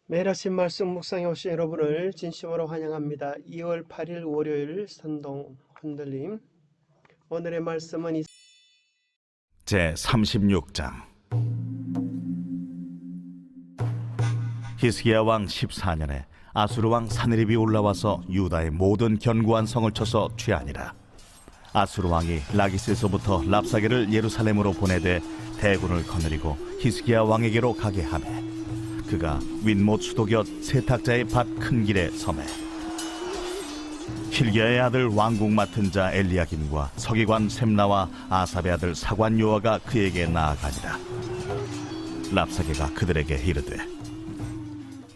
매일 아침 말씀 묵상에 오신 여러분을 진심으로 환영합니다. 2월 8일 월요일 선동 흔들림. 오늘의 말씀은 제 36장. 히스기야 왕 14년에 아수르 왕 사느립이 올라와서 유다의 모든 견고한 성을 쳐서 취하니라. 아수르 왕이 라기스에서부터 랍사게를 예루살렘으로 보내되 대군을 거느리고 히스기야 왕에게로 가게 하매 그가 윗못 수도 곁 세탁자의 밭 큰 길에 서매 힐기야의 아들 왕궁 맡은 자 엘리야김과 서기관 셈나와 아삽의 아들 사관 요아가 그에게 나아가니라. 랍사게가 그들에게 이르되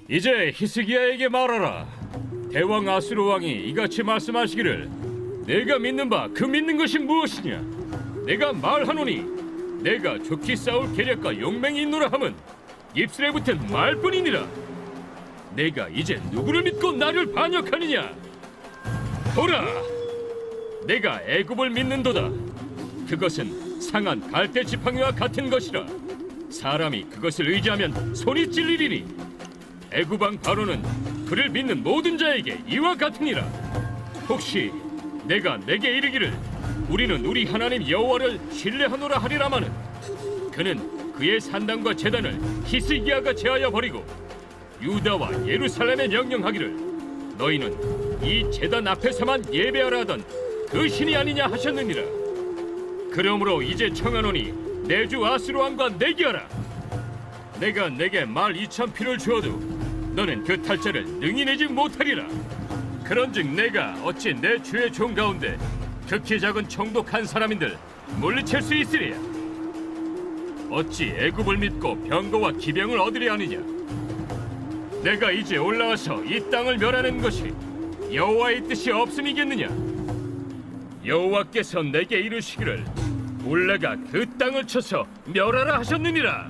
이제 히스기야에게 말하라. 대왕 아수르 왕이 이같이 말씀하시기를 내가 믿는 바 그 믿는 것이 무엇이냐. 내가 말하노니 내가 좋게 싸울 계략과 용맹이 있노라 함은 입술에 붙은 말뿐이니라. 내가 이제 누구를 믿고 나를 반역하느냐. 보라, 내가 애굽을 믿는도다. 그것은 상한 갈대 지팡이와 같은 것이라. 사람이 그것을 의지하면 손이 찔리리니 애굽 왕 바로는 그를 믿는 모든 자에게 이와 같으니라. 혹시 내가 내게 이르기를 우리는 우리 하나님 여호와를 신뢰하노라 하리라마는 그는 그의 산당과 제단을 히스기야가 제하여 버리고 유다와 예루살렘에 명령하기를 너희는 이 제단 앞에서만 예배하라 하던 그 신이 아니냐 하셨느니라. 그러므로 이제 청하노니 내 주 아수르 왕과 내기하라. 내가 내게 말 2,000필을 주어도 너는 그 탈자를 능히 내지 못하리라. 그런즉 내가 어찌 내 주의 종 가운데 극히 작은 총독한 사람인들 물리칠 수 있으리야. 어찌 애굽을 믿고 병거와 기병을 얻으려 하느냐. 내가 이제 올라와서 이 땅을 멸하는 것이 여호와의 뜻이 없음이겠느냐. 여호와께서 내게 이르시기를 올라가 그 땅을 쳐서 멸하라 하셨느니라.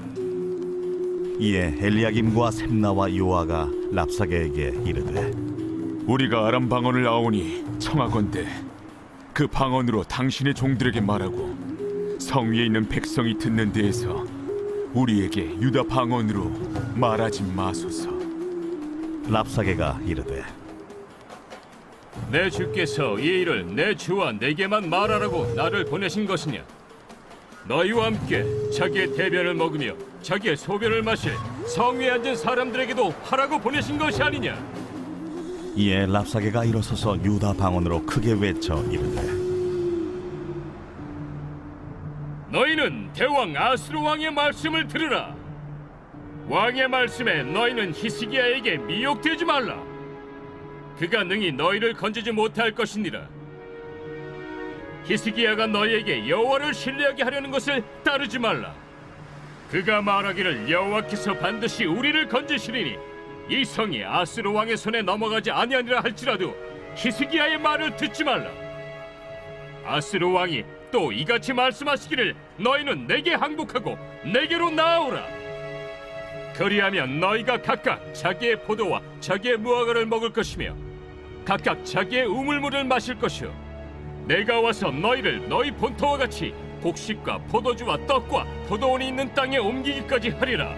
이에 엘리야김과 셈나와 요아가 랍사게에게 이르되 우리가 아람 방언을 아오니 청하건대 그 방언으로 당신의 종들에게 말하고 성 위에 있는 백성이 듣는 데에서 우리에게 유다 방언으로 말하지 마소서. 랍사게가 이르되 내 주께서 이 일을 내 주와 내게만 말하라고 나를 보내신 것이냐. 너희와 함께 자기의 대변을 먹으며 자기의 소변을 마실 성 위에 앉은 사람들에게도 하라고 보내신 것이 아니냐. 이에 랍사게가 일어서서 유다 방언으로 크게 외쳐 이르되 너희는 대왕 아수르 왕의 말씀을 들으라. 왕의 말씀에 너희는 히스기야에게 미혹되지 말라. 그가 능히 너희를 건지지 못할 것이니라. 히스기야가 너희에게 여호와를 신뢰하게 하려는 것을 따르지 말라. 그가 말하기를 여호와께서 반드시 우리를 건지시리니 이 성이 아수르 왕의 손에 넘어가지 아니하니라 할지라도 히스기야의 말을 듣지 말라. 아수르 왕이 또 이같이 말씀하시기를 너희는 내게 항복하고 내게로 나아오라. 그리하면 너희가 각각 자기의 포도와 자기의 무화과를 먹을 것이며 각각 자기의 우물물을 마실 것이요 내가 와서 너희를 너희 본토와 같이 곡식과 포도주와 떡과 포도원이 있는 땅에 옮기기까지 하리라.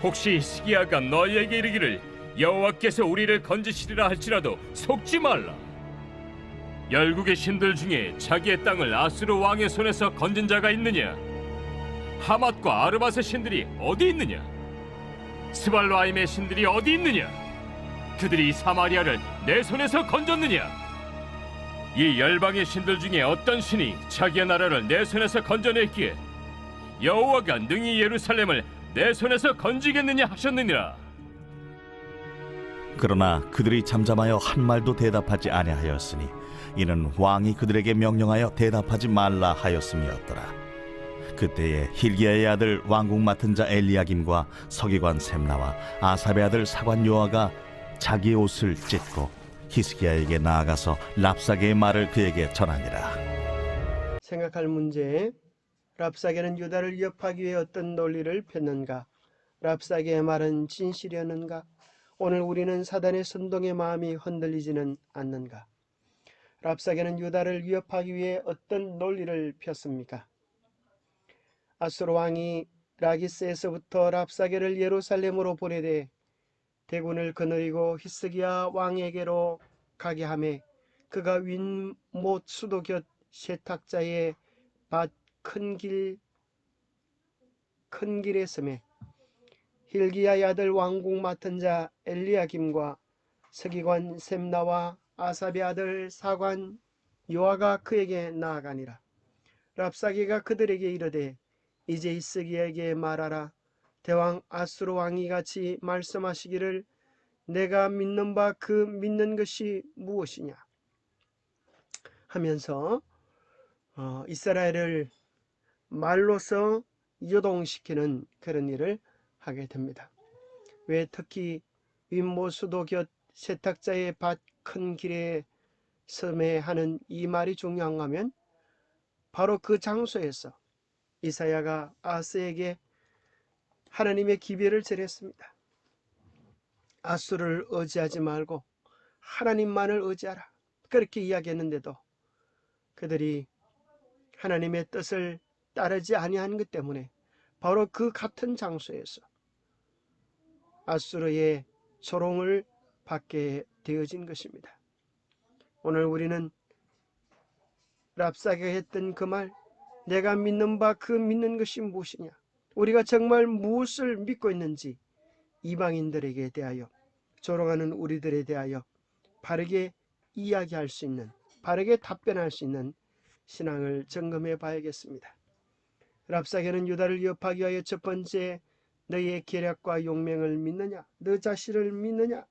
혹시 히스기야가 너희에게 이르기를 여호와께서 우리를 건지시리라 할지라도 속지 말라. 열국의 신들 중에 자기의 땅을 아수르 왕의 손에서 건진 자가 있느냐. 하맛과 아르밧의 신들이 어디 있느냐. 스발로아임의 신들이 어디 있느냐. 그들이 사마리아를 내 손에서 건졌느냐. 이 열방의 신들 중에 어떤 신이 자기의 나라를 내 손에서 건져냈기에 여호와가 능히 예루살렘을 내 손에서 건지겠느냐 하셨느니라. 그러나 그들이 잠잠하여 한 말도 대답하지 아니하였으니 이는 왕이 그들에게 명령하여 대답하지 말라 하였음이었더라. 그때에 힐기야의 아들 왕궁 맡은 자 엘리야김과 서기관 셈나와 아삽의 아들 사관 요아가 자기의 옷을 찢고 히스기야에게 나아가서 랍사게의 말을 그에게 전하니라. 생각할 문제. 랍사게는 유다를 위협하기 위해 어떤 논리를 폈는가? 랍사게의 말은 진실이었는가? 오늘 우리는 사단의 선동의 마음이 흔들리지는 않는가? 랍사게는 유다를 위협하기 위해 어떤 논리를 폈습니까? 아수르 왕이 라기스에서부터 랍사게를 예루살렘으로 보내되 대군을 거느리고 히스기야 왕에게로 가게 하매 그가 윗못 수도 곁 세탁자의 밭 큰 길에 서매 hil기야의 아들 왕궁 맡은 자 엘리야김과 서기관 셈나와 아삽의 아들 사관 요아가 그에게 나아가니라. 랍사게가 그들에게 이르되 이제 히스기야에게 말하라. 대왕 아수르 왕이 같이 말씀하시기를 내가 믿는 바 그 믿는 것이 무엇이냐 하면서 이스라엘을 말로서 요동시키는 그런 일을 하게 됩니다. 왜 특히 윗모수도 곁 세탁자의 밭 큰 길에 섬에 하는 이 말이 중요한가 하면 바로 그 장소에서 이사야가 아스에게 하나님의 기별을 전했습니다. 아수르를 의지하지 말고 하나님만을 의지하라. 그렇게 이야기했는데도 그들이 하나님의 뜻을 따르지 아니한 것 때문에 바로 그 같은 장소에서 아수르의 조롱을 받게 되어진 것입니다. 오늘 우리는 랍사게가 했던 그 말, 내가 믿는 바 그 믿는 것이 무엇이냐, 우리가 정말 무엇을 믿고 있는지 이방인들에게 대하여, 조롱하는 우리들에 대하여 바르게 이야기할 수 있는, 바르게 답변할 수 있는 신앙을 점검해 봐야겠습니다. 랍사게는 유다를 위협하기 위하여 첫 번째, 너희의 계략과 용맹을 믿느냐, 너 자신을 믿느냐,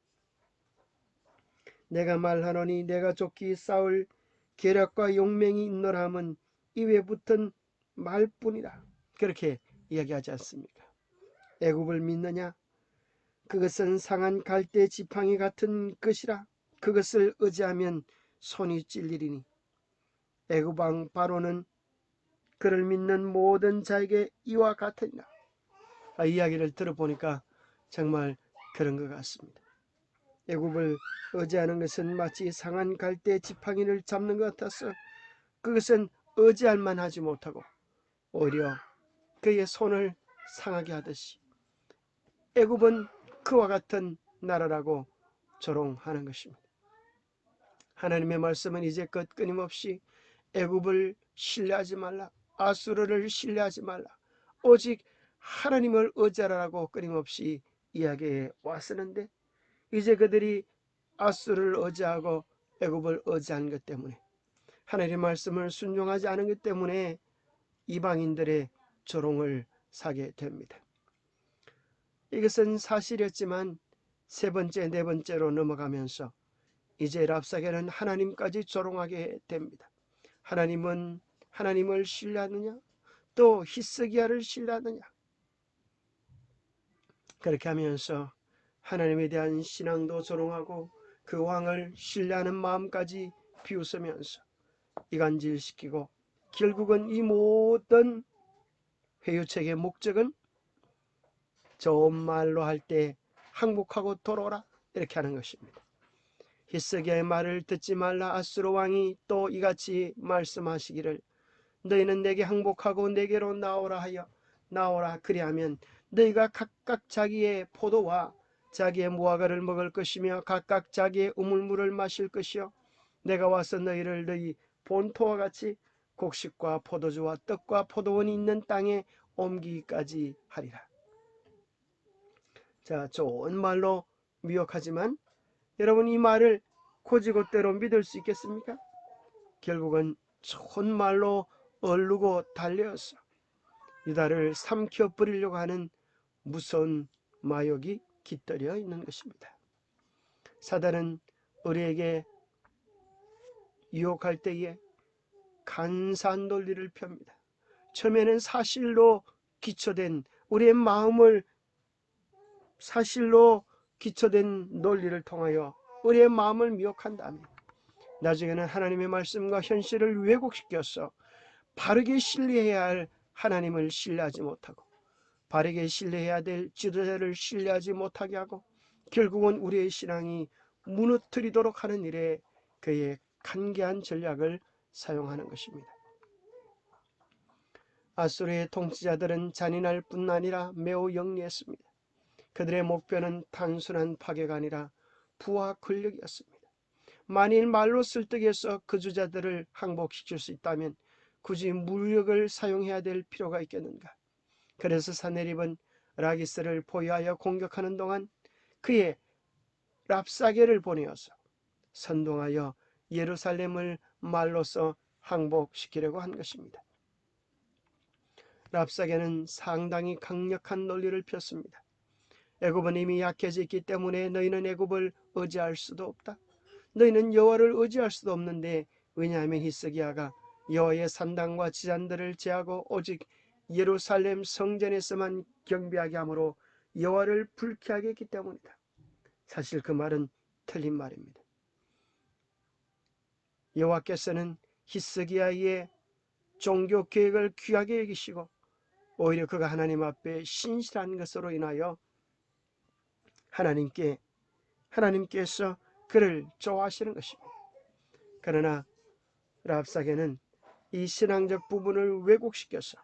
내가 말하노니 내가 쫓기 싸울 계략과 용맹이 있노라 함은 입에 붙은 말뿐이라. 그렇게 이야기하지 않습니까? 애굽을 믿느냐, 그것은 상한 갈대 지팡이 같은 것이라. 그것을 의지하면 손이 찔리리니 애굽 왕 바로는 그를 믿는 모든 자에게 이와 같으니라. 이야기를 들어보니까 정말 그런 것 같습니다. 애굽을 의지하는 것은 마치 상한 갈대 지팡이를 잡는 것 같아서 그것은 의지할 만하지 못하고 오히려 그의 손을 상하게 하듯이 애굽은 그와 같은 나라라고 조롱하는 것입니다. 하나님의 말씀은 이제껏 끊임없이 애굽을 신뢰하지 말라, 아수르를 신뢰하지 말라, 오직 하나님을 의지하라고 끊임없이 이야기해 왔었는데 이제 그들이 아수르를 의지하고 애굽을 의지한 것 때문에, 하나님의 말씀을 순종하지 않은 것 때문에 이방인들의 조롱을 사게 됩니다. 이것은 사실이었지만 세 번째, 네 번째로 넘어가면서 이제 랍사게는 하나님까지 조롱하게 됩니다. 하나님은 하나님을 신뢰하느냐, 또 히스기야를 신뢰하느냐. 그렇게 하면서 하나님에 대한 신앙도 조롱하고 그 왕을 신뢰하는 마음까지 비웃으면서 이간질시키고, 결국은 이 모든 회유책의 목적은 좋은 말로 할 때 항복하고 돌아오라, 이렇게 하는 것입니다. 히스기야의 말을 듣지 말라. 아수르 왕이 또 이같이 말씀하시기를 너희는 내게 항복하고 내게로 나오라 하여 나오라. 그리하면 너희가 각각 자기의 포도와 자기의 무화과를 먹을 것이며 각각 자기의 우물물을 마실 것이요 내가 와서 너희를 너희 본토와 같이 곡식과 포도주와 떡과 포도원이 있는 땅에 옮기기까지 하리라. 자, 좋은 말로 미혹하지만 여러분, 이 말을 고지고대로 믿을 수 있겠습니까? 결국은 좋은 말로 얼르고 달려서 유다를 삼켜 버리려고 하는 무서운 마욕이 깃들여 있는 것입니다. 사단은 우리에게 유혹할 때에 간사한 논리를 펴니다. 처음에는 사실로 기초된, 우리의 마음을 사실로 기초된 논리를 통하여 우리의 마음을 미혹한 다음에 나중에는 하나님의 말씀과 현실을 왜곡시켜서 바르게 신뢰해야 할 하나님을 신뢰하지 못하고 바르게 신뢰해야 될 지도자를 신뢰하지 못하게 하고 결국은 우리의 신앙이 무너뜨리도록 하는 일에 그의 간계한 전략을 사용하는 것입니다. 아수르의 통치자들은 잔인할 뿐 아니라 매우 영리했습니다. 그들의 목표는 단순한 파괴가 아니라 부와 권력이었습니다. 만일 말로 설득해서 거주자들을 항복시킬 수 있다면 굳이 무력을 사용해야 될 필요가 있겠는가? 그래서 사네립은 라기스를 포위하여 공격하는 동안 그의 랍사게를 보내어서 선동하여 예루살렘을 말로써 항복시키려고 한 것입니다. 랍사게는 상당히 강력한 논리를 폈습니다. 애굽은 이미 약해져 있기 때문에 너희는 애굽을 의지할 수도 없다. 너희는 여호와를 의지할 수도 없는데, 왜냐하면 히스기야가 여호와의 산당과 지잔들을 제하고 오직 예루살렘 성전에서만 경배하게 하므로 여호와를 불쾌하게 했기 때문이다. 사실 그 말은 틀린 말입니다. 여호와께서는 히스기야의 종교 계획을 귀하게 여기시고 오히려 그가 하나님 앞에 신실한 것으로 인하여 하나님께서 그를 좋아하시는 것입니다. 그러나 랍사게는 이 신앙적 부분을 왜곡시켜서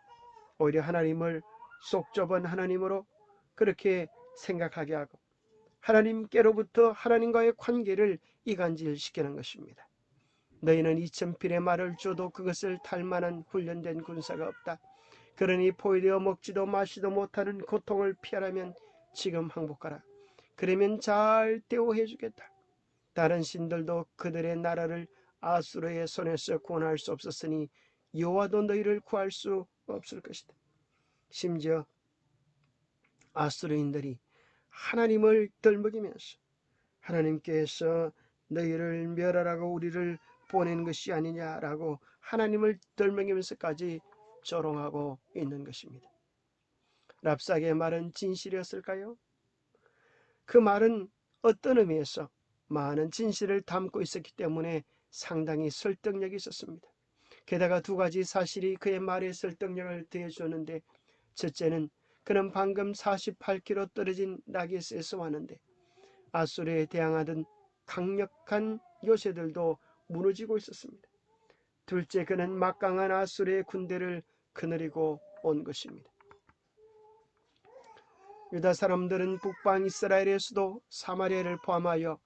오히려 하나님을 속 좁은 하나님으로 그렇게 생각하게 하고 하나님께로부터 하나님과의 관계를 이간질시키는 것입니다. 너희는 2000필의 말을 줘도 그것을 탈 만한 훈련된 군사가 없다. 그러니 포위되어 먹지도 마시도 못하는 고통을 피하려면 지금 항복하라. 그러면 잘 대우해 주겠다. 다른 신들도 그들의 나라를 아수르의 손에서 구원할 수 없었으니 여호와도 너희를 구할 수 없을 것이다. 심지어 아수르인들이 하나님을 덜먹이면서 하나님께서 너희를 멸하라고 우리를 보낸 것이 아니냐라고 하나님을 덜먹이면서까지 조롱하고 있는 것입니다. 랍사게의 말은 진실이었을까요? 그 말은 어떤 의미에서 많은 진실을 담고 있었기 때문에 상당히 설득력이 있었습니다. 게다가 두 가지 사실이 그의 말에 설득력을 더해주었는데, 첫째는 그는 방금 48km 떨어진 라기스에서 왔는데 아수르에 대항하던 강력한 요새들도 무너지고 있었습니다. 둘째, 그는 막강한 아수르의 군대를 거느리고 온 것입니다. 유다 사람들은 북방 이스라엘의 수도 사마리아를 포함하여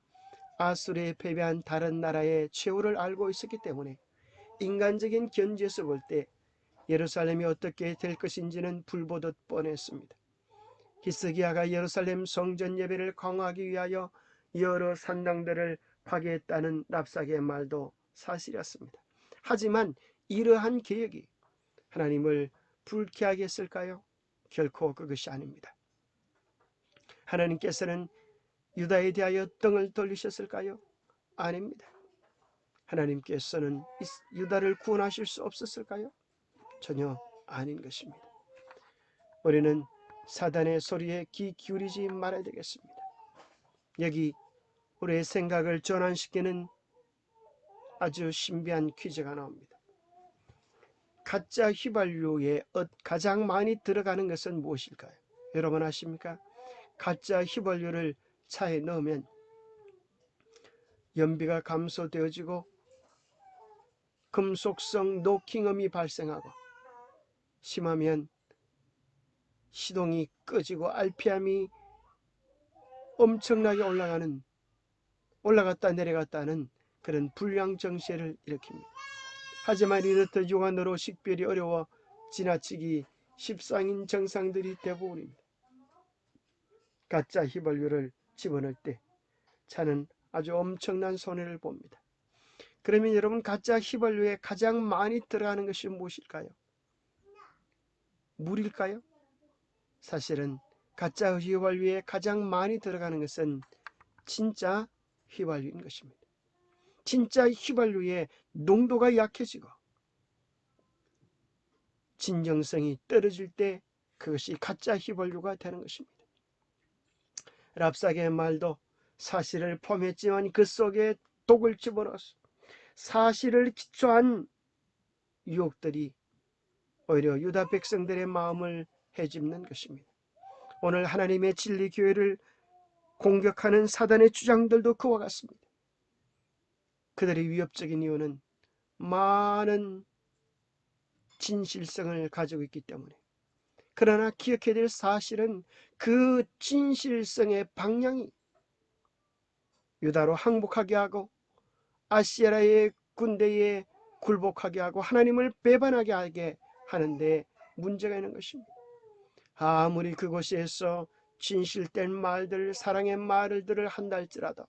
아수르에 패배한 다른 나라의 최후를 알고 있었기 때문에 인간적인 견지에서 볼 때 예루살렘이 어떻게 될 것인지는 불보듯 뻔했습니다. 히스기야가 예루살렘 성전 예배를 강화하기 위하여 여러 산당들을 파괴했다는 랍사게의 말도 사실이었습니다. 하지만 이러한 계획이 하나님을 불쾌하게 했을까요? 결코 그것이 아닙니다. 하나님께서는 유다에 대하여 등을 돌리셨을까요? 아닙니다. 하나님께서는 유다를 구원하실 수 없었을까요? 전혀 아닌 것입니다. 우리는 사단의 소리에 귀 기울이지 말아야 되겠습니다. 여기 우리의 생각을 전환시키는 아주 신비한 퀴즈가 나옵니다. 가짜 휘발유에 가장 많이 들어가는 것은 무엇일까요? 여러분 아십니까? 가짜 휘발유를 차에 넣으면 연비가 감소되어지고 금속성 노킹음이 발생하고 심하면 시동이 꺼지고 RPM이 엄청나게 올라갔다 내려갔다 하는 그런 불량 정세를 일으킵니다. 하지만 이렇듯 육안으로 식별이 어려워 지나치기 십상인 정상들이 대부분입니다. 가짜 휘발유를 집어넣을 때 차는 아주 엄청난 손해를 봅니다. 그러면 여러분, 가짜 휘발유에 가장 많이 들어가는 것이 무엇일까요? 물일까요? 사실은 가짜 휘발유에 가장 많이 들어가는 것은 진짜 휘발유인 것입니다. 진짜 휘발유의 농도가 약해지고 진정성이 떨어질 때 그것이 가짜 휘발유가 되는 것입니다. 랍사게의 말도 사실을 포함했지만 그 속에 독을 집어넣어서 사실을 기초한 유혹들이 오히려 유다 백성들의 마음을 헤집는 것입니다. 오늘 하나님의 진리 교회를 공격하는 사단의 주장들도 그와 같습니다. 그들의 위협적인 이유는 많은 진실성을 가지고 있기 때문에, 그러나 기억해야 될 사실은 그 진실성의 방향이 유다로 항복하게 하고 아시아의 군대에 굴복하게 하고 하나님을 배반하게 하게 하는데 문제가 있는 것입니다. 아무리 그곳에서 진실된 말들, 사랑의 말들을 한다 할지라도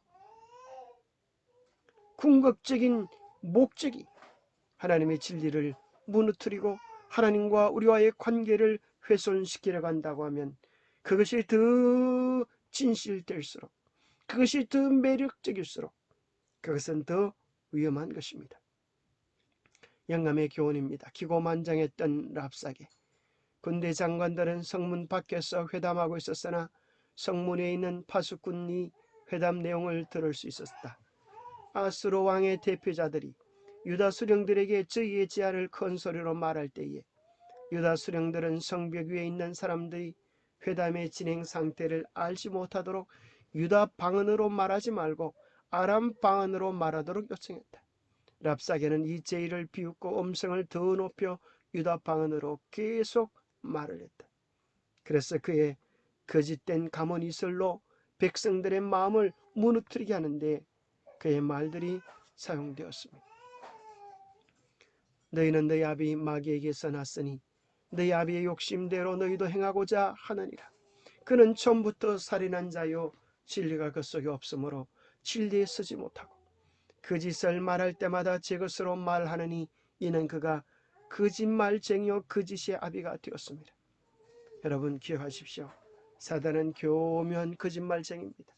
궁극적인 목적이 하나님의 진리를 무너뜨리고 하나님과 우리와의 관계를 훼손시키려고 한다고 하면 그것이 더 진실될수록, 그것이 더 매력적일수록 그것은 더 위험한 것입니다. 영감의 교훈입니다. 기고만장했던 랍사게. 군대 장관들은 성문 밖에서 회담하고 있었으나 성문에 있는 파수꾼이 회담 내용을 들을 수 있었다. 아수르 왕의 대표자들이 유다 수령들에게 저희의 제안을 큰 소리로 말할 때에 유다 수령들은 성벽 위에 있는 사람들이 회담의 진행 상태를 알지 못하도록 유다 방언으로 말하지 말고 아람 방언으로 말하도록 요청했다. 랍사게는 이 제의를 비웃고 음성을 더 높여 유다 방언으로 계속 말을 했다. 그래서 그의 거짓된 가문이설로 백성들의 마음을 무너뜨리게 하는데 그의 말들이 사용되었습니다. 너희는 너희 아비 마귀에게서 났으니 너희 아비의 욕심대로 너희도 행하고자 하느니라. 그는 처음부터 살인한 자요 진리가 그 속에 없으므로 진리에 서지 못하고 거짓을 말할 때마다 제 것으로 말하느니 이는 그가 거짓말쟁이요 거짓의 아비가 되었습니다. 여러분 기억하십시오. 사단은 교묘한 거짓말쟁이입니다.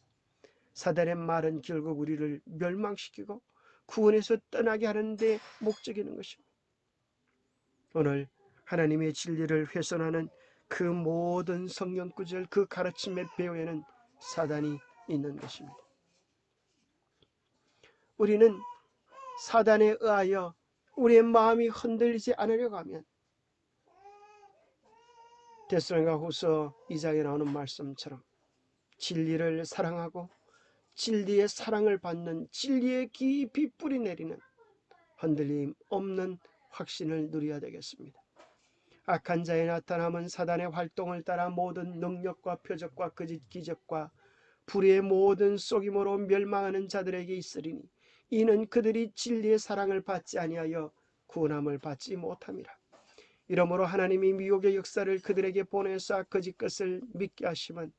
사단의 말은 결국 우리를 멸망시키고 구원에서 떠나게 하는 데 목적이 있는 것입니다. 오늘 하나님의 진리를 훼손하는 그 모든 성경 구절, 그 가르침의 배후에는 사단이 있는 것입니다. 우리는 사단에 의하여 우리의 마음이 흔들리지 않으려고 하면 데살로니가후서 2장에 나오는 말씀처럼 진리를 사랑하고 진리의 사랑을 받는, 진리에 깊이 뿌리 내리는 흔들림 없는 확신을 누려야 되겠습니다. 악한 자의 나타남은 사단의 활동을 따라 모든 능력과 표적과 거짓 기적과 불의의 모든 속임으로 멸망하는 자들에게 있으리니 이는 그들이 진리의 사랑을 받지 아니하여 구원함을 받지 못함이라. 이러므로 하나님이 미혹의 역사를 그들에게 보내사 거짓 것을 믿게 하심은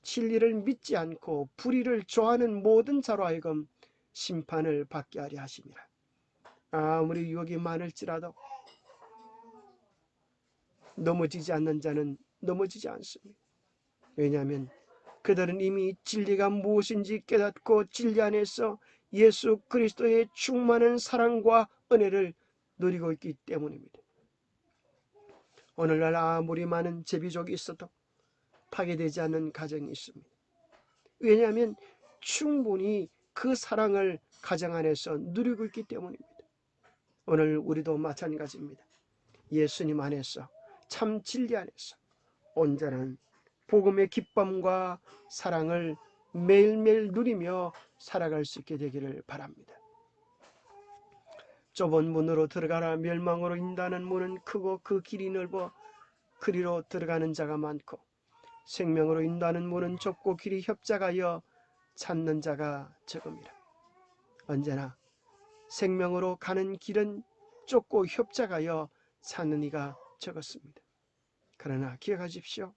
진리를 믿지 않고 불의를 좋아하는 모든 자로 하여금 심판을 받게 하려 하심이라. 아무리 유혹이 많을지라도 넘어지지 않는 자는 넘어지지 않습니다. 왜냐하면 그들은 이미 진리가 무엇인지 깨닫고 진리 안에서 예수 그리스도의 충만한 사랑과 은혜를 누리고 있기 때문입니다. 오늘날 아무리 많은 제비족이 있어도 파괴되지 않는 가정이 있습니다. 왜냐하면 충분히 그 사랑을 가정 안에서 누리고 있기 때문입니다. 오늘 우리도 마찬가지입니다. 예수님 안에서, 참 진리 안에서 온전한 복음의 기쁨과 사랑을 매일매일 누리며 살아갈 수 있게 되기를 바랍니다. 좁은 문으로 들어가라. 멸망으로 인도하는 문은 크고 그 길이 넓어 그리로 들어가는 자가 많고 생명으로 인도하는 문은 좁고 길이 협착하여 찾는 자가 적음이라. 언제나 생명으로 가는 길은 좁고 협착하여 찾는 이가 적었습니다. 그러나 기억하십시오.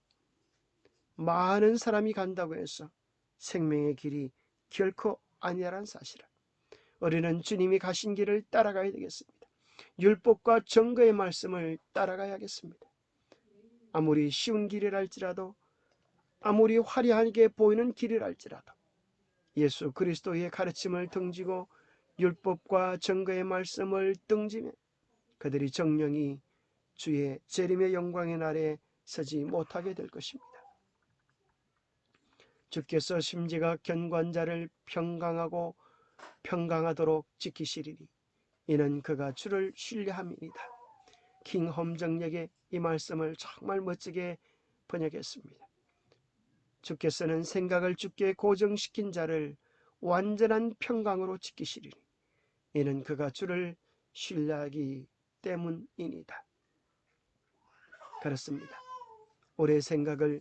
많은 사람이 간다고 해서 생명의 길이 결코 아니라는 사실을 우리는 주님이 가신 길을 따라가야 되겠습니다. 율법과 정거의 말씀을 따라가야겠습니다. 아무리 쉬운 길이랄지라도 아무리 화려하게 보이는 길이랄지라도 예수 그리스도의 가르침을 등지고 율법과 정거의 말씀을 등지면 그들이 정령이 주의 재림의 영광의 날에 서지 못하게 될 것입니다. 주께서 심지가 견관자를 평강하도록 지키시리니 이는 그가 주를 신뢰함이니이다. 킹 험정역에 이 말씀을 정말 멋지게 번역했습니다. 주께서는 생각을 주께 고정시킨 자를 완전한 평강으로 지키시리니 이는 그가 주를 신뢰하기 때문이니이다. 그렇습니다. 우리의 생각을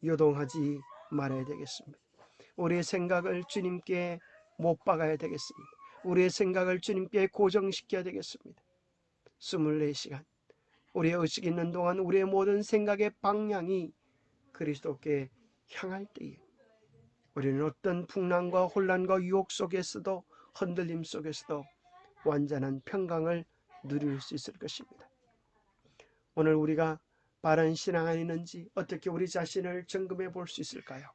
요동하지 말아야 되겠습니다. 우리의 생각을 주님께 못 박아야 되겠습니다. 우리의 생각을 주님께 고정시켜야 되겠습니다. 24시간 우리의 의식 있는 동안 우리의 모든 생각의 방향이 그리스도께 향할 때에 우리는 어떤 풍랑과 혼란과 유혹 속에서도 흔들림 속에서도 완전한 평강을 누릴 수 있을 것입니다. 오늘 우리가 바른 신앙 안에 있는지 어떻게 우리 자신을 점검해 볼 수 있을까요?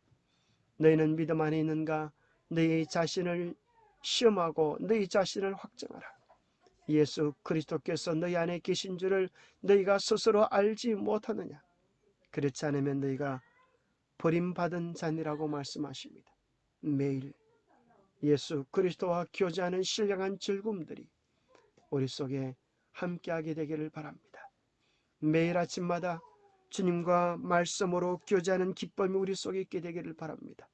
너희는 믿음 안에 있는가? 너희 자신을 시험하고 너희 자신을 확정하라. 예수 그리스도께서 너희 안에 계신 줄을 너희가 스스로 알지 못하느냐? 그렇지 않으면 너희가 버림받은 자니라고 말씀하십니다. 매일 예수 그리스도와 교제하는 신령한 즐거움들이 우리 속에 함께하게 되기를 바랍니다. 매일 아침마다 주님과 말씀으로 교제하는 기쁨이 우리 속에 있게 되기를 바랍니다.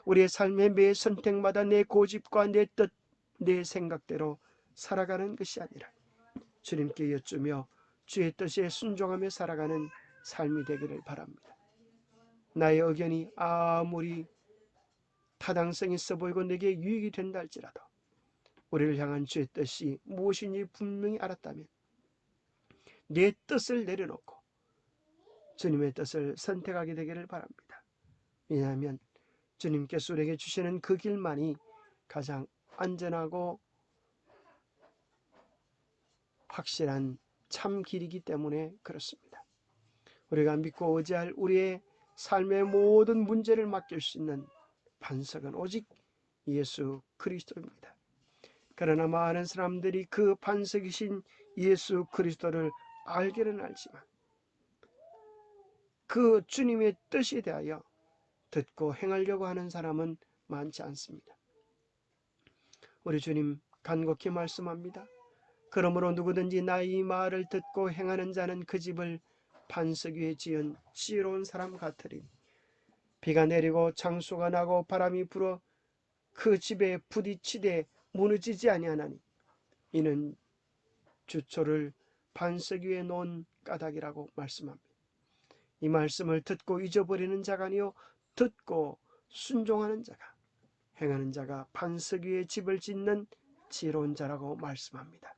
우리의 삶의 매 선택마다 내 고집과 내 뜻, 내 생각대로 살아가는 것이 아니라 주님께 여쭈며 주의 뜻에 순종하며 살아가는 삶이 되기를 바랍니다. 나의 의견이 아무리 타당성이 있어 보이고 내게 유익이 된다 할지라도 우리를 향한 주의 뜻이 무엇인지 분명히 알았다면 내 뜻을 내려놓고 주님의 뜻을 선택하게 되기를 바랍니다. 왜냐하면 주님께서 우리에게 주시는 그 길만이 가장 안전하고 확실한 참 길이기 때문에 그렇습니다. 우리가 믿고 의지할 우리의 삶의 모든 문제를 맡길 수 있는 반석은 오직 예수 그리스도입니다. 그러나 많은 사람들이 그 반석이신 예수 그리스도를 알기는 알지만 그 주님의 뜻에 대하여 듣고 행하려고 하는 사람은 많지 않습니다. 우리 주님 간곡히 말씀합니다. 그러므로 누구든지 나의 말을 듣고 행하는 자는 그 집을 반석 위에 지은 지혜로운 사람 같으리니 비가 내리고 창수가 나고 바람이 불어 그 집에 부딪히되 무너지지 아니하나니 이는 주초를 반석 위에 놓은 까닭이라고 말씀합니다. 이 말씀을 듣고 잊어버리는 자가 아니요 듣고 순종하는 자가 행하는 자가 반석 위에 집을 짓는 지혜로운 자라고 말씀합니다.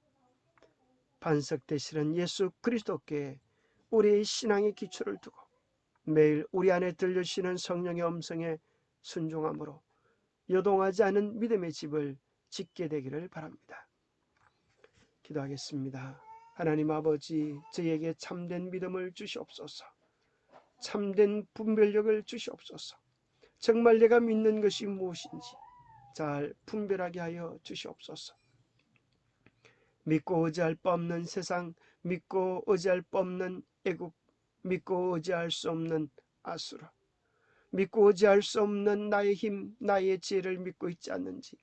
반석 되시는 예수 그리스도께 우리의 신앙의 기초를 두고 매일 우리 안에 들려주시는 성령의 음성에 순종함으로 요동하지 않은 믿음의 집을 짓게 되기를 바랍니다. 기도하겠습니다. 하나님 아버지, 저에게 참된 믿음을 주시옵소서. 참된 분별력을 주시옵소서. 정말 내가 믿는 것이 무엇인지 잘 분별하게 하여 주시옵소서. 믿고 의지할 바 없는 세상, 믿고 의지할 바 없는 애굽, 믿고 의지할 수 없는 아수르, 믿고 의지할 수 없는 나의 힘, 나의 지혜를 믿고 있지 않는지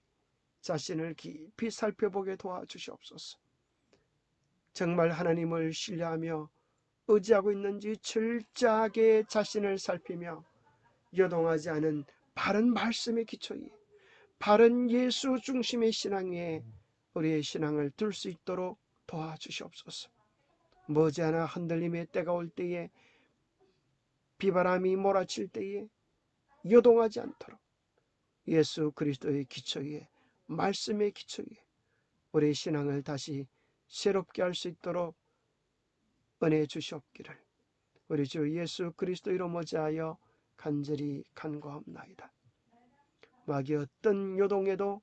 자신을 깊이 살펴보게 도와주시옵소서. 정말 하나님을 신뢰하며 의지하고 있는지 철저하게 자신을 살피며 요동하지 않은 바른 말씀의 기초에 바른 예수 중심의 신앙 위에 우리의 신앙을 둘 수 있도록 도와주시옵소서. 머지않아 흔들림의 때가 올 때에 비바람이 몰아칠 때에 요동하지 않도록 예수 그리스도의 기초 위에 말씀의 기초 위에 우리의 신앙을 다시 새롭게 할 수 있도록 은혜 주시옵기를 우리 주 예수 그리스도 이로 머지하여 간절히 간구하옵나이다. 마귀 어떤 요동에도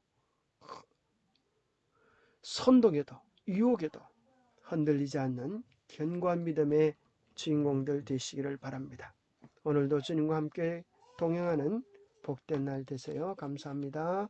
선동에도 유혹에도 흔들리지 않는 견고한 믿음의 주인공들 되시기를 바랍니다. 오늘도 주님과 함께 동행하는 복된 날 되세요. 감사합니다.